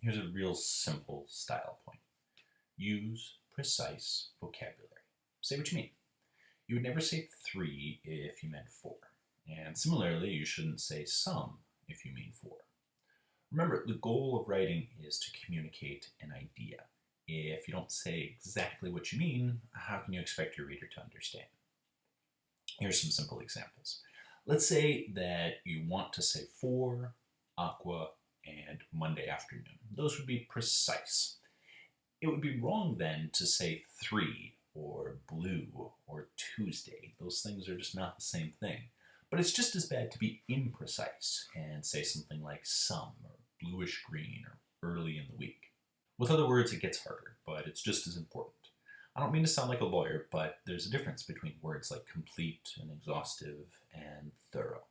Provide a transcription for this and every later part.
Here's a real simple style point. Use precise vocabulary. Say what you mean. You would never say 3 if you meant 4. And similarly, you shouldn't say some if you mean 4. Remember, the goal of writing is to communicate an idea. If you don't say exactly what you mean, how can you expect your reader to understand? Here's some simple examples. Let's say that you want to say 4, aqua, and Monday afternoon. Those would be precise. It would be wrong then to say 3 or blue or Tuesday. Those things are just not the same thing. But it's just as bad to be imprecise and say something like some or bluish green or early in the week. With other words, it gets harder, but it's just as important. I don't mean to sound like a lawyer, but there's a difference between words like complete and exhaustive and thorough.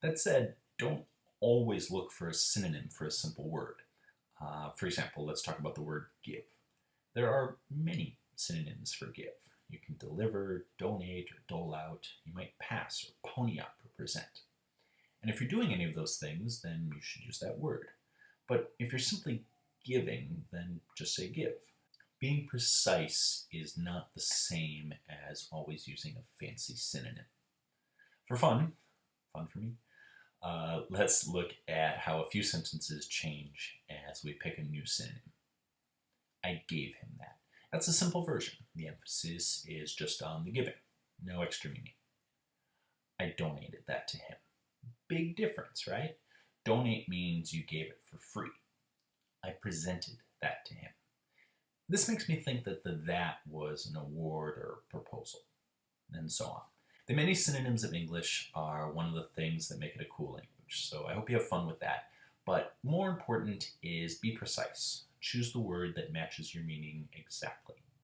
That said, don't always look for a synonym for a simple word. For example, let's talk about the word give. There are many synonyms for give. You can deliver, donate, or dole out. You might pass or pony up or present. And if you're doing any of those things, then you should use that word. But if you're simply giving, then just say give. Being precise is not the same as always using a fancy synonym. For fun for me, let's look at how a few sentences change as we pick a new synonym. I gave him that. That's a simple version. The emphasis is just on the giving. No extra meaning. I donated that to him. Big difference, right? Donate means you gave it for free. I presented that to him. This makes me think that that was an award or proposal, and so on. The many synonyms of English are one of the things that make it a cool language, so I hope you have fun with that. But more important is be precise. Choose the word that matches your meaning exactly.